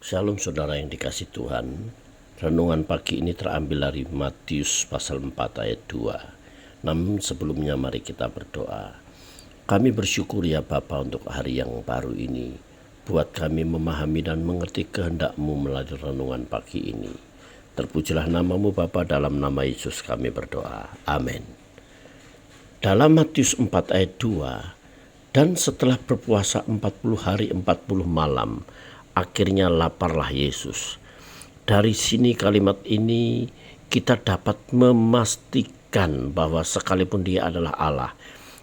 Shalom saudara yang dikasih Tuhan. Renungan pagi ini terambil dari Matius pasal 4 ayat 2. Namun sebelumnya mari kita berdoa. Kami bersyukur ya Bapa untuk hari yang baru ini. Buat kami memahami dan mengerti kehendak-Mu melalui renungan pagi ini. Terpujilah nama-Mu Bapa, dalam nama Yesus kami berdoa. Amin. Dalam Matius 4 ayat 2, dan setelah berpuasa 40 hari 40 malam, akhirnya laparlah Yesus. Dari sini kalimat ini kita dapat memastikan bahwa sekalipun Dia adalah Allah,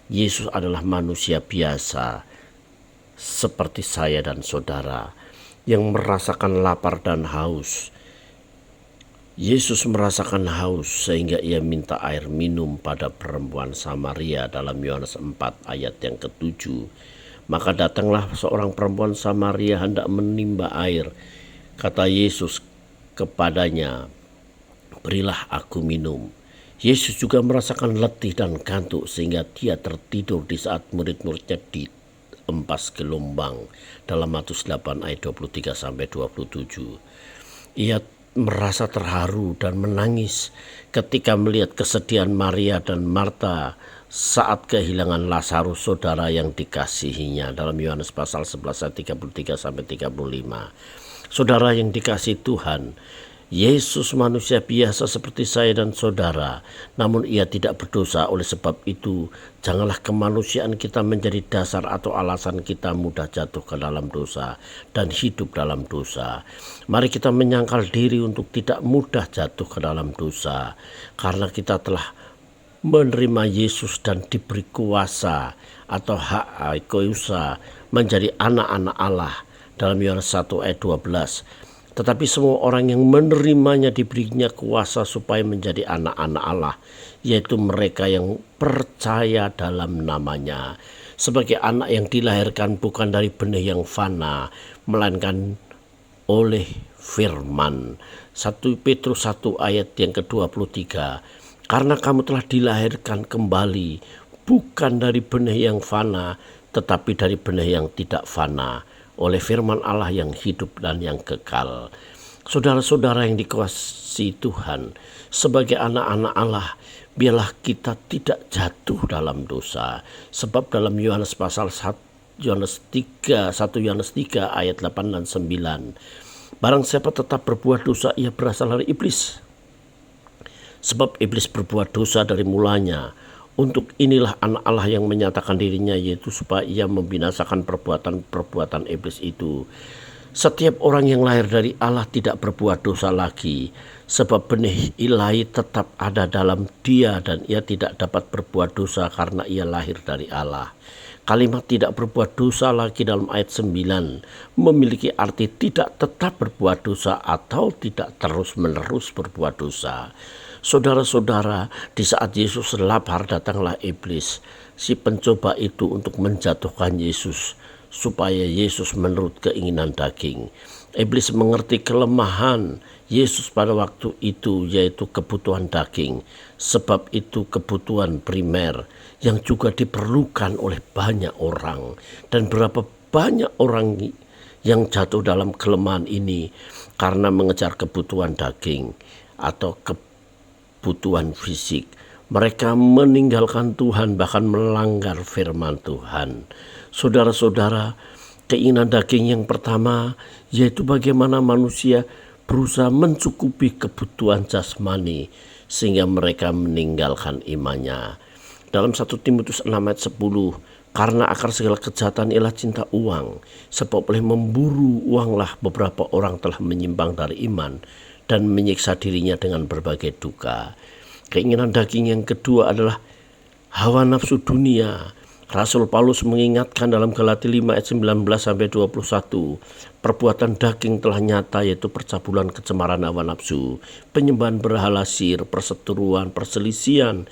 Yesus adalah manusia biasa seperti saya dan saudara yang merasakan lapar dan haus. Yesus merasakan haus sehingga Ia minta air minum pada perempuan Samaria dalam Yohanes 4 ayat yang ke-7. Maka datanglah seorang perempuan Samaria hendak menimba air. Kata Yesus kepadanya, "Berilah aku minum." Yesus juga merasakan letih dan kantuk sehingga Dia tertidur di saat murid-muridnya diempas gelombang dalam Matius 8 ayat 23-27. Ia merasa terharu dan menangis ketika melihat kesedihan Maria dan Marta saat kehilangan Lazarus, saudara yang dikasihinya, dalam Yohanes pasal 11 ayat 33-35. Saudara yang dikasihi Tuhan, Yesus manusia biasa seperti saya dan saudara, namun Ia tidak berdosa. Oleh sebab itu, janganlah kemanusiaan kita menjadi dasar atau alasan kita mudah jatuh ke dalam dosa dan hidup dalam dosa. Mari kita menyangkal diri untuk tidak mudah jatuh ke dalam dosa, karena kita telah menerima Yesus dan diberi kuasa atau hak kuasa menjadi anak-anak Allah dalam Yohanes 1 ayat 12. Tetapi semua orang yang menerimanya diberinya kuasa supaya menjadi anak-anak Allah, yaitu mereka yang percaya dalam namanya. Sebagai anak yang dilahirkan bukan dari benih yang fana, melainkan oleh firman. 1 Petrus 1 ayat yang ke-23. Karena kamu telah dilahirkan kembali, bukan dari benih yang fana, tetapi dari benih yang tidak fana, oleh firman Allah yang hidup dan yang kekal. Saudara-saudara yang dikasihi Tuhan, sebagai anak-anak Allah, biarlah kita tidak jatuh dalam dosa. Sebab dalam Yohanes pasal 1 Yohanes 3 ayat 8 dan 9, barang siapa tetap berbuat dosa, ia berasal dari iblis. Sebab iblis berbuat dosa dari mulanya. Untuk inilah anak Allah yang menyatakan dirinya, yaitu supaya Ia membinasakan perbuatan-perbuatan iblis itu. Setiap orang yang lahir dari Allah tidak berbuat dosa lagi, sebab benih ilahi tetap ada dalam dia dan ia tidak dapat berbuat dosa karena ia lahir dari Allah. Kalimat tidak berbuat dosa lagi dalam ayat 9 memiliki arti tidak tetap berbuat dosa atau tidak terus-menerus berbuat dosa. Saudara-saudara, di saat Yesus lapar, datanglah iblis, si pencoba itu, untuk menjatuhkan Yesus supaya Yesus menurut keinginan daging. Iblis mengerti kelemahan Yesus pada waktu itu, yaitu kebutuhan daging. Sebab itu kebutuhan primer yang juga diperlukan oleh banyak orang. Dan berapa banyak orang yang jatuh dalam kelemahan ini karena mengejar kebutuhan daging atau kebutuhan fisik. Mereka meninggalkan Tuhan, bahkan melanggar firman Tuhan. Saudara-saudara, keinginan daging yang pertama yaitu bagaimana manusia berusaha mencukupi kebutuhan jasmani sehingga mereka meninggalkan imannya. Dalam 1 Timotius 6 ayat 10, karena akar segala kejahatan ialah cinta uang, sebab oleh memburu uanglah beberapa orang telah menyimpang dari iman dan menyiksa dirinya dengan berbagai duka. Keinginan daging yang kedua adalah hawa nafsu dunia. Rasul Paulus mengingatkan dalam Galatia 5 ayat 19-21, perbuatan daging telah nyata, yaitu percabulan, kecemaran hawa nafsu, penyembahan berhala sihir, perseteruan, perselisihan,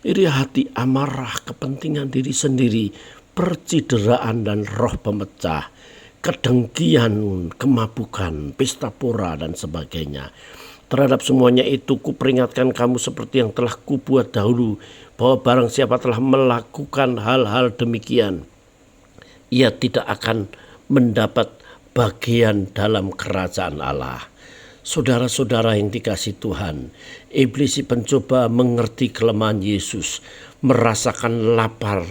iri hati, amarah, kepentingan diri sendiri, percideraan dan roh pemecah, kedengkian, kemabukan, pesta pora dan sebagainya. Terhadap semuanya itu kuperingatkan kamu seperti yang telah kubuat dahulu, bahwa barang siapa telah melakukan hal-hal demikian, ia tidak akan mendapat bagian dalam kerajaan Allah. Saudara-saudara yang dikasihi Tuhan, iblis si pencoba mengerti kelemahan Yesus, merasakan lapar.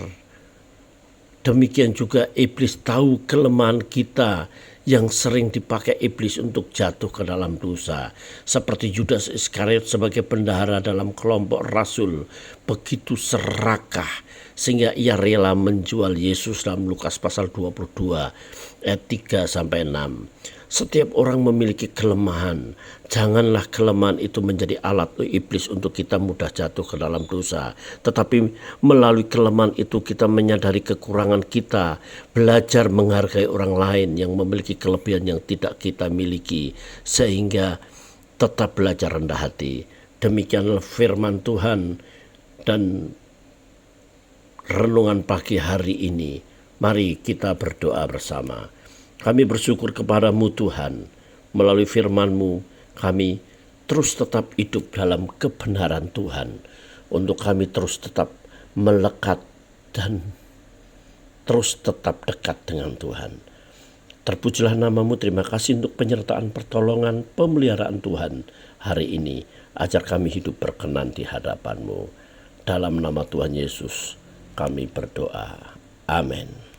Demikian juga iblis tahu kelemahan kita yang sering dipakai iblis untuk jatuh ke dalam dosa. Seperti Judas Iskariot sebagai bendahara dalam kelompok rasul, begitu serakah sehingga ia rela menjual Yesus dalam Lukas pasal 22 ayat 3-6. Setiap orang memiliki kelemahan. Janganlah kelemahan itu menjadi alat iblis untuk kita mudah jatuh ke dalam dosa. Tetapi melalui kelemahan itu kita menyadari kekurangan kita, belajar menghargai orang lain yang memiliki kelebihan yang tidak kita miliki, sehingga tetap belajar rendah hati. Demikianlah firman Tuhan dan renungan pagi hari ini. Mari kita berdoa bersama. Kami bersyukur kepadamu Tuhan, melalui firman-Mu kami terus tetap hidup dalam kebenaran Tuhan. Untuk kami terus tetap melekat dan terus tetap dekat dengan Tuhan. Terpujilah nama-Mu, terima kasih untuk penyertaan pertolongan pemeliharaan Tuhan hari ini. Ajar kami hidup berkenan di hadapan-Mu. Dalam nama Tuhan Yesus kami berdoa. Amin.